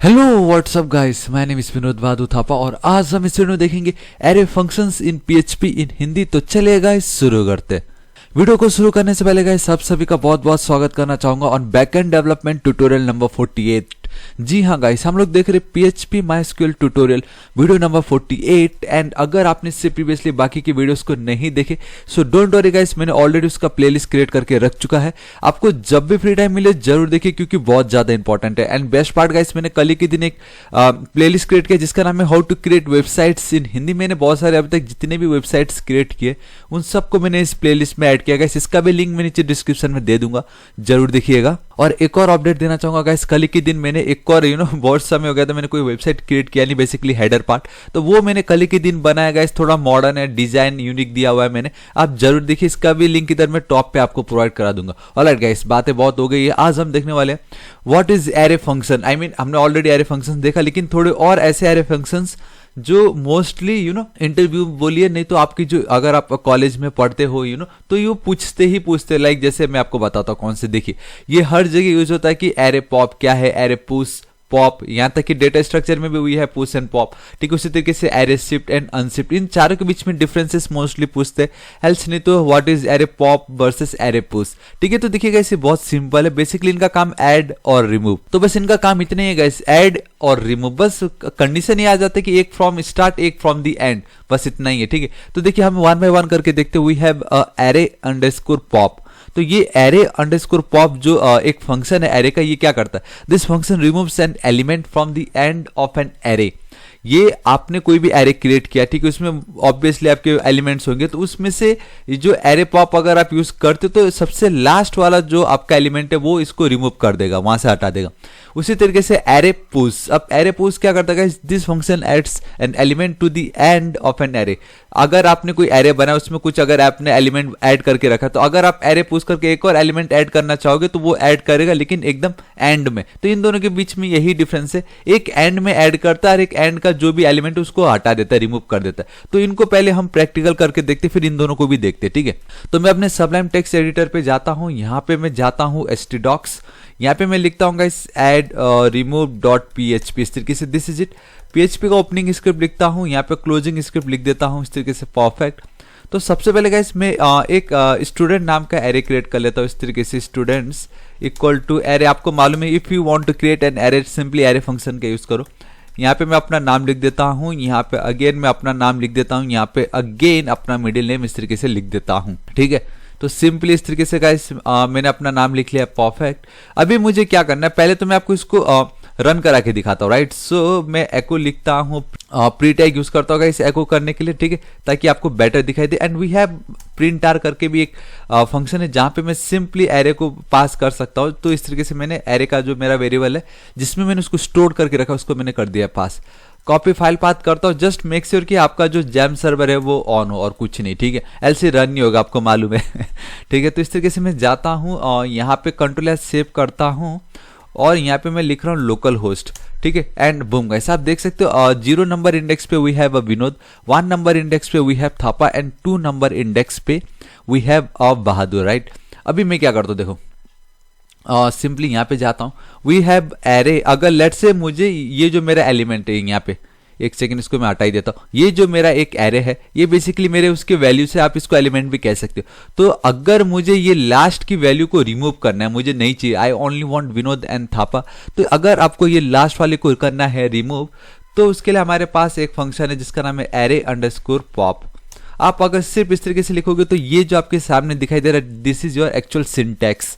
Hello what's up guys, my name is Vinod वादू थापा और आज हम इस वीडियो में देखेंगे array functions in PHP in Hindi. तो चलिए गाइस शुरू करते हैं। वीडियो को शुरू करने से पहले गाइस सब सभी का बहुत बहुत स्वागत करना चाहूंगा on backend development tutorial number 48। जी हाँ गाइस, हम लोग देख रहे PHP MySQL tutorial video number 48। And अगर आपने इससे प्रीवियसली बाकी की वीडियोस को नहीं देखे सो डोंट वरी गाइस, मैंने ऑलरेडी उसका प्लेलिस्ट क्रिएट करके रख चुका है। आपको जब भी फ्री टाइम मिले जरूर देखिए क्योंकि बहुत ज्यादा इंपॉर्टेंट है। एंड बेस्ट पार्ट गाइस, मैंने कल ही के दिन एक प्लेलिस्ट क्रिएट किया जिसका नाम है हाउ टू क्रिएट वेबसाइट्स इन हिंदी। मैंने बहुत सारे अभी तक जितने भी वेबसाइट्स क्रिएट किए उन सबको मैंने इस प्लेलिस्ट में ऐड किया गाइस। इसका भी लिंक मैं नीचे डिस्क्रिप्शन में दे दूंगा, जरूर देखिएगा। और एक और अपडेट देना चाहूंगा गाइस, कल के दिन मैंने एक और बहुत समय हो गया था मैंने कोई वेबसाइट क्रिएट किया नहीं, बेसिकली हेडर पार्ट, तो वो मैंने कल के दिन बनाया गाइस। थोड़ा मॉडर्न है, डिजाइन यूनिक दिया हुआ है मैंने, आप जरूर देखिए। इसका भी लिंक इधर मैं टॉप पे आपको प्रोवाइड करा दूंगा। ऑलराइट गाइस, बातें बहुत हो गई है, आज हम देखने वाले हैं what is array function. I mean हमने ऑलरेडी एरे फंक्शन देखा, लेकिन थोड़े और ऐसे एरे फंक्शंस जो मोस्टली इंटरव्यू बोलिए, नहीं तो आपकी जो अगर आप कॉलेज में पढ़ते हो तो ये पूछते ही पूछते। लाइक जैसे मैं आपको बताता हूँ कौन से, देखिए ये हर जगह यूज होता है कि एरे पॉप क्या है, एरे पुश पॉप, यहाँ तक कि डेटा स्ट्रक्चर में भी वही है पुश एंड पॉप। ठीक, उसी तरीके से एरे शिफ्ट एंड अनशिफ्ट, इन चारों के बीच में डिफरेंसेस मोस्टली पूछते हैं। हेल्स नहीं तो what is array pop versus array push. ठीक है, तो देखिएगा इसे बहुत सिंपल है। बेसिकली इनका काम ऐड और रिमूव, तो बस इनका काम इतना ही है गाइस, ऐड और रिमूव। बस कंडीशन ये आ जाता है कि एक फ्रॉम स्टार्ट एक फ्रॉम दी एंड, बस इतना ही है। ठीक है, तो देखिए हम वन बाय वन करके देखते हैं। We have array underscore pop. तो ये एरे अंडरस्कोर पॉप जो एक फंक्शन है एरे का, ये क्या करता है, this function removes an element from the end of an array. ये आपने कोई भी एरे क्रिएट किया, ठीक है, उसमें ऑब्वियसली आपके एलिमेंट्स होंगे, तो उसमें से जो एरे पॉप अगर आप यूज करते तो सबसे लास्ट वाला जो आपका एलिमेंट है वो इसको रिमूव कर देगा, वहां से हटा देगा। उसी तरीके से एरे पुश, अब एरे पुश क्या करता है, this function adds an element to the end of an array. अगर आपने कोई एरे बनाया उसमें कुछ अगर आपने एलिमेंट ऐड करके रखा, तो अगर आप एरे पुश करके एक और एलिमेंट ऐड करना चाहोगे तो वो ऐड करेगा, लेकिन एकदम एंड में। तो इन दोनों के बीच में यही डिफरेंस है, एक एंड में ऐड करता है और एक एंड का जो भी एलिमेंट है उसको हटा देता है, रिमूव कर देता है। तो इनको पहले हम प्रैक्टिकल करके देखते, फिर इन दोनों को भी देखते। ठीक है, तो मैं अपने सबलाइम टेक्स्ट एडिटर पे जाता हूं, यहाँ पे मैं जाता हूं htdocs, यहाँ पे मैं लिखता हूँ guys add remove dot PHP, इस तरीके से दिस इज इट। PHP का ओपनिंग स्क्रिप्ट लिखता हूँ, यहाँ पे क्लोजिंग स्क्रिप्ट लिख देता हूँ इस तरीके से, परफेक्ट। तो सबसे पहले गाइस मैं एक स्टूडेंट नाम का एरे क्रिएट कर लेता हूँ इस तरीके से, स्टूडेंट्स इक्वल टू एरे। आपको मालूम है if you want to create an array simply array function का यूज करो। यहाँ पे मैं अपना नाम लिख देता हूँ, यहाँ पे अगेन मैं अपना नाम लिख देता हूँ, यहाँ पे अगेन अपना मिडिल नेम इस तरीके से लिख देता हूँ। ठीक है, तो सिंपली इस तरीके से गाइस मैंने अपना नाम लिख लिया, परफेक्ट। अभी मुझे क्या करना है, पहले तो मैं आपको इसको रन करा के दिखाता हूँ, राइट। सो मैं एको लिखता हूँ, प्री टैग यूज करता हूँ इस एको करने के लिए, ठीक है, ताकि आपको बेटर दिखाई दे। And we have print r करके भी एक फंक्शन है जहां पे मैं सिंपली एरे को पास कर सकता हूँ। तो इस तरीके से मैंने एरे का जो मेरा वेरिएबल है जिसमें मैंने उसको स्टोर करके रखा उसको मैंने कर दिया पास। कॉपी फाइल पाथ करता हूँ, जस्ट मेक श्योर कि आपका जो जैम सर्वर है वो ऑन हो और कुछ नहीं, ठीक है, एलसी रन नहीं होगा, आपको मालूम है। ठीक है, तो इस तरीके से मैं जाता हूँ और यहाँ पे कंट्रोल एस सेव करता हूँ और यहाँ पे मैं लिख रहा हूँ लोकल होस्ट। ठीक है, एंड बूम गाइस, आप देख सकते हो 0 नंबर इंडेक्स पे we have a Vinod, 1 number index पे we have Thapa and 2 number index पे we have a Bahadur, right. अभी मैं क्या करता हूँ, देखो सिंपली यहाँ पे जाता हूँ, वी हैव एरे। अगर लेट से मुझे ये जो मेरा एलिमेंट है यहाँ पे, एक सेकंड इसको मैं हटा ही देता हूँ, ये जो मेरा एक एरे है ये बेसिकली मेरे उसके वैल्यू से आप इसको एलिमेंट भी कह सकते हो। तो अगर मुझे ये लास्ट की वैल्यू को रिमूव करना है, मुझे नहीं चाहिए, I only want Vinod and Thapa, तो अगर आपको ये लास्ट वाले को करना है रिमूव, तो उसके लिए हमारे पास एक फंक्शन है जिसका नाम है एरे अंडरस्कोर पॉप। आप अगर सिर्फ इस तरीके से लिखोगे तो ये जो आपके सामने दिखाई दे रहा है this is your actual syntax.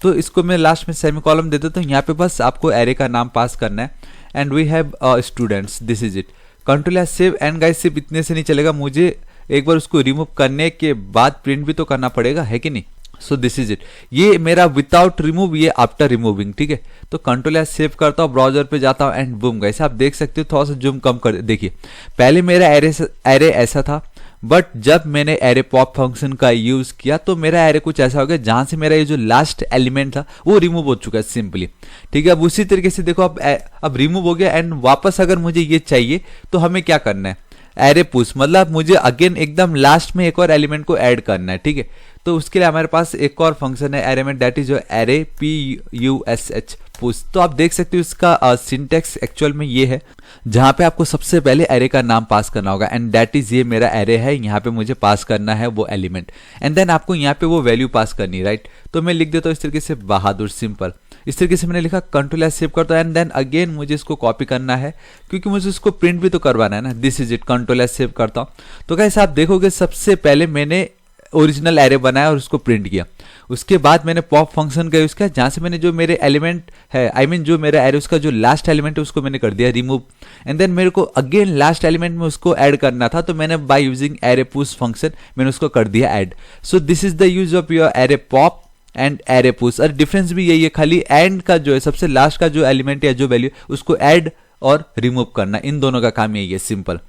तो इसको मैं लास्ट में सेमीकोलन दे देता हूँ, यहाँ पे बस आपको एरे का नाम पास करना है। And we have students, this is it. Control S save. And guys सिर्फ इतने से नहीं चलेगा, मुझे एक बार उसको रिमूव करने के बाद प्रिंट भी तो करना पड़ेगा, है कि नहीं। सो दिस इज इट, ये मेरा विदाउट रिमूव, ये आफ्टर रिमूविंग। ठीक है, तो कंट्रोल एस सेव करता हूँ, ब्राउजर पे जाता हूँ एंड बूम गाइस, आप देख सकते हो थोड़ा सा जूम कम कर, देखिए पहले मेरा एरे ऐसा था, बट जब मैंने एरे पॉप फंक्शन का यूज किया तो मेरा एरे कुछ ऐसा हो गया जहां से मेरा ये जो लास्ट एलिमेंट था वो रिमूव हो चुका है सिंपली। ठीक है, अब उसी तरीके से देखो अब रिमूव हो गया एंड वापस अगर मुझे ये चाहिए तो हमें क्या करना है, एरे पुश, मतलब मुझे अगेन एकदम लास्ट में एक और एलिमेंट को ऐड करना है। ठीक है, तो उसके लिए हमारे पास एक और फंक्शन है एरे में, that is array PUSH, push. तो आप देख सकते हो इसका सिंटेक्स एक्चुअल में ये है, जहां पे आपको सबसे पहले एरे का नाम पास करना होगा एंड दैट इज ये मेरा एरे है, यहाँ पे मुझे पास करना है वो एलिमेंट एंड देन आपको यहाँ पे वो वैल्यू पास करनी है, राइट। तो मैं लिख देता हूँ इस तरीके से बहादुर, सिंपल। इस तरीके से मैंने लिखा, कंट्रोल एस सेव करता हूँ एंड देन अगेन मुझे इसको कॉपी करना है क्योंकि मुझे इसको प्रिंट भी तो करवाना है ना। This is it, control S save करता हूँ। तो गाइस आप देखोगे सबसे पहले मैंने ओरिजिनल एरे बनाया और उसको प्रिंट किया। उसके बाद मैंने पॉप फंक्शन का यूज किया, जहां से मैंने जो मेरे एलिमेंट है, आई मीन जो मेरा एरे उसका जो लास्ट एलिमेंट है उसको मैंने कर दिया रिमूव एंड देन मेरे को अगेन लास्ट एलिमेंट में उसको ऐड करना था, तो मैंने by using array push function मैंने उसको कर दिया add. So this is the use of your array pop and array push. और डिफरेंस भी यही है, खाली एंड का जो है सबसे लास्ट का जो एलिमेंट या जो वैल्यू उसको ऐड और रिमूव करना, इन दोनों का काम यही है, सिंपल।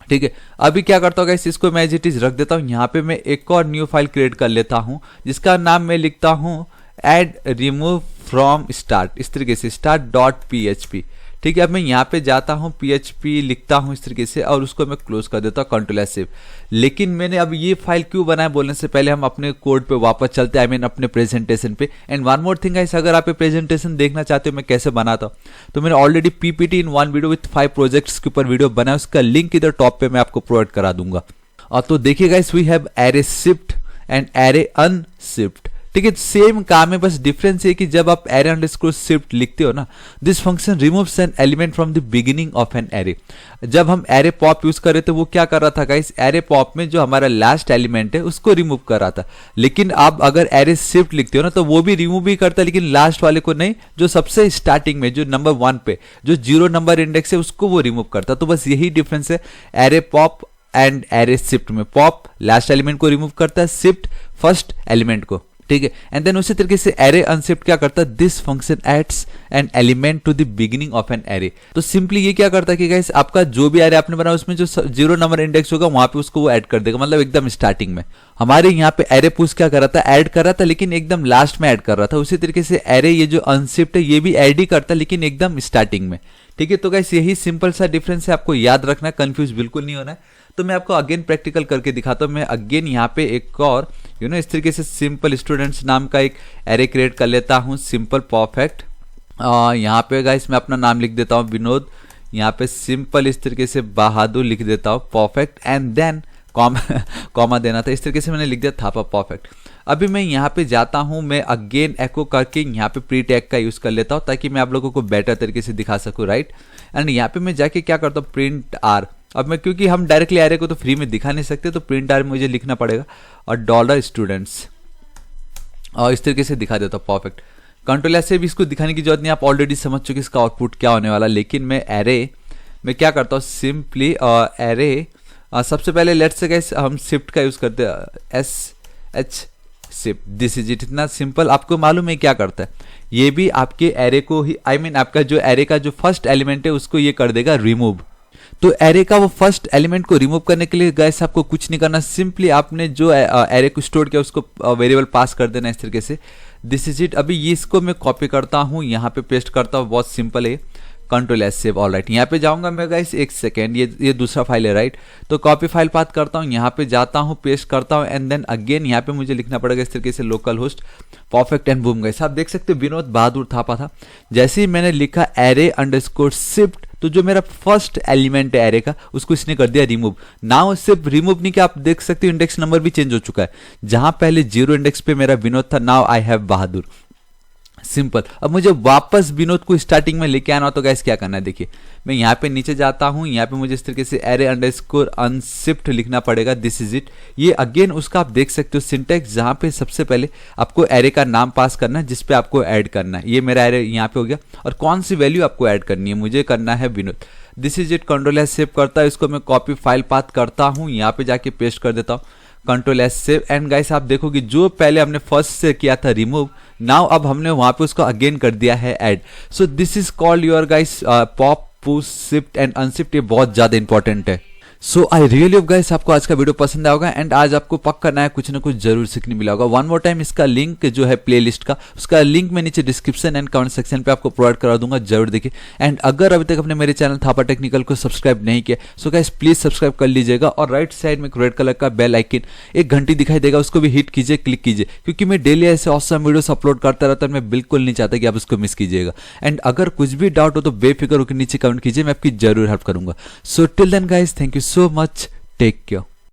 ठीक है, अभी क्या करता हूँ गाइस, इसको मैं एज इट इज रख देता हूँ। यहाँ पे मैं एक और न्यू फाइल क्रिएट कर लेता हूँ जिसका नाम मैं लिखता हूँ एड रिमूव फ्रॉम स्टार्ट, इस तरीके से स्टार्ट डॉट PHP। ठीक है, अब मैं यहाँ पे जाता हूँ, PHP लिखता हूँ इस तरीके से और उसको मैं क्लोज कर देता हूँ, कंट्रोल एस सेव। लेकिन मैंने अब ये फाइल क्यों बनाया बोलने से पहले हम अपने कोड पे वापस चलते हैं, आई मीन अपने प्रेजेंटेशन पे। And one more thing guys, अगर आप ये प्रेजेंटेशन देखना चाहते हो मैं कैसे बनाता हूँ, तो मैंने already PPT in 1 video with 5 projects के ऊपर वीडियो बनाया, उसका लिंक इधर टॉप पे मैं आपको प्रोवाइड करा दूंगा। और तो देखिए guys, we have array shift and array unshift. ठीक है, सेम काम है, बस डिफरेंस है कि जब आप एरे अंडरस्कोर शिफ्ट लिखते हो ना, this function removes an element from the beginning of an array. जब हम एरे पॉप यूज कर रहे थे वो क्या कर रहा था गाइस, एरे पॉप में जो हमारा लास्ट एलिमेंट है उसको रिमूव कर रहा था। लेकिन आप अगर एरे शिफ्ट लिखते हो ना तो वो भी रिमूव भी करता है, लेकिन लास्ट वाले को नहीं, जो सबसे स्टार्टिंग में जो नंबर 1 पे जो 0 नंबर इंडेक्स है उसको वो रिमूव करता। तो बस यही डिफरेंस है array pop and array shift में। पॉप लास्ट एलिमेंट को रिमूव करता है, शिफ्ट फर्स्ट एलिमेंट को। ठीक है, एंड देन उसी तरीके से एरे अनशिफ्ट क्या करता है, this function adds an element to the beginning of an array. तो सिंपली ये क्या करता है कि गाइस आपका जो भी एरे आपने बनाया उसमें जो 0 नंबर इंडेक्स होगा वहां पे उसको वो ऐड कर देगा, मतलब एकदम स्टार्टिंग में। हमारे यहाँ पे एरे पुश क्या कर रहा था, ऐड कर रहा था लेकिन एकदम लास्ट में ऐड कर रहा था। उसी तरीके से एरे ये जो अनशिफ्ट है ये भी ऐड ही करता है लेकिन एकदम स्टार्टिंग में। ठीक है, तो गाइस यही सिंपल सा डिफरेंस है, आपको याद रखना, कंफ्यूज बिल्कुल नहीं होना है। तो मैं आपको अगेन प्रैक्टिकल करके दिखाता हूँ। मैं अगेन यहाँ पे एक और इस तरीके से सिंपल स्टूडेंट्स नाम का एक एरे क्रिएट कर लेता हूँ, सिंपल परफेक्ट। यहाँ पे गाइस मैं अपना नाम लिख देता हूँ विनोद, यहाँ पे सिंपल इस तरीके से बहादुर लिख देता हूँ, परफेक्ट एंड देन कॉमा देना था, इस तरीके से मैंने लिख दिया थापा, परफेक्ट। अभी मैं यहाँ पे जाता हूँ, मैं अगेन एको करके यहाँ पे प्री टैग का यूज कर लेता हूँ ताकि मैं आप लोगों को बेटर तरीके से दिखा सकूँ, राइट। एंड यहाँ पे मैं जाके क्या करता हूँ, प्रिंट आर। अब मैं क्योंकि हम डायरेक्टली एरे को तो फ्री में दिखा नहीं सकते, तो प्रिंट आर मुझे लिखना पड़ेगा और डॉलर स्टूडेंट्स, और इस तरीके से दिखा देता हूँ, परफेक्ट। कंट्रोल एस से भी इसको दिखाने की जरूरत नहीं, आप ऑलरेडी समझ चुके इसका आउटपुट क्या होने वाला। लेकिन मैं एरे में क्या करता हूँ, सिंपली एरे सबसे पहले लेट्स से गाइस हम शिफ्ट का यूज करते हैं, SH shift, this is it. इतना सिंपल, आपको मालूम है क्या करता है, ये भी आपके एरे को ही, आई मीन आपका जो एरे का जो फर्स्ट एलिमेंट है उसको ये कर देगा रिमूव। तो एरे का वो फर्स्ट एलिमेंट को रिमूव करने के लिए गाइस आपको कुछ नहीं करना, सिंपली आपने जो एरे को स्टोर किया उसको वेरिएबल पास कर देना इस तरीके से, दिस इज इट। अभी ये इसको मैं कॉपी करता हूँ, यहाँ पे पेस्ट करता हूँ, बहुत सिंपल है, control S save. All right, यहाँ पे जाऊंगा मैं गाइस, एक सेकेंड, ये दूसरा फाइल है, राइट। तो कॉपी फाइल पाथ करता हूँ, यहाँ पे जाता हूँ, पेस्ट करता हूँ एंड देन अगेन यहाँ पे मुझे लिखना पड़ेगा इस तरीके से local host, perfect and boom. Guys आप देख सकते हो विनोद बहादुर थापा था। जैसे ही मैंने लिखा एरे अंडरस्कोर शिफ्ट, तो जो मेरा फर्स्ट एलिमेंट है एरे का उसको इसने कर दिया रिमूव। नाउ सिर्फ रिमूव नहीं, कि आप देख सकते हो इंडेक्स नंबर भी चेंज हो चुका है, जहां पहले 0 इंडेक्स पे मेरा विनोद था, now I have Bahadur, simple. अब मुझे वापस विनोद को स्टार्टिंग में लेके आना हो तो गाइस क्या करना है, देखिए मैं यहाँ पे नीचे जाता हूँ, यहाँ पे मुझे इस तरीके से एरे अंडरस्कोर अनशिफ्ट लिखना पड़ेगा, दिस इज इट। ये अगेन उसका आप देख सकते हो सिंटैक्स, जहाँ पे सबसे पहले आपको एरे का नाम पास करना है जिसपे आपको ऐड करना है। ये मेरा एरे यहाँ पे हो गया, और कौन सी वैल्यू आपको ऐड करनी है, मुझे करना है Vinod, this is it. Control S save करता है, इसको मैं कॉपी फाइल पाथ करता हूँ, यहाँ पे जाके पेस्ट कर देता हूँ, control S save. And guys आप देखोगे जो पहले हमने फर्स्ट से किया था रिमूव, नाउ अब हमने वहां पे उसको अगेन कर दिया है add. So this is called your guys pop push shift and unshift. ये बहुत ज्यादा इंपॉर्टेंट है, सो आई रियली होप गाइस आपको आज का वीडियो पसंद आया होगा एंड आज आपको पक्का नया कुछ ना कुछ जरूर सीखने मिला होगा। वन मोर टाइम इसका लिंक जो है प्लेलिस्ट का, उसका लिंक मैं नीचे डिस्क्रिप्शन एंड कमेंट सेक्शन पे आपको प्रोवाइड करा दूंगा, जरूर देखिए। एंड अगर अभी तक अपने मेरे चैनल थापा टेक्निकल को सब्सक्राइब नहीं किया सो गाइस प्लीज सब्सक्राइब कर लीजिएगा और राइट साइड में एक रेड कलर का बेल आइकन एक घंटी दिखाई देगा, उसको भी हिट कीजिए, क्लिक कीजिए, क्योंकि मैं डेली ऐसे ऑसम वीडियोस अपलोड करता रहता हूं। मैं बिल्कुल नहीं चाहता कि आप उसको मिस कीजिएगा। एंड अगर कुछ भी डाउट हो तो बेफिक्र होकर नीचे कमेंट कीजिए, मैं आपकी जरूर हेल्प करूंगा। So till then guys, thank you so much, take care.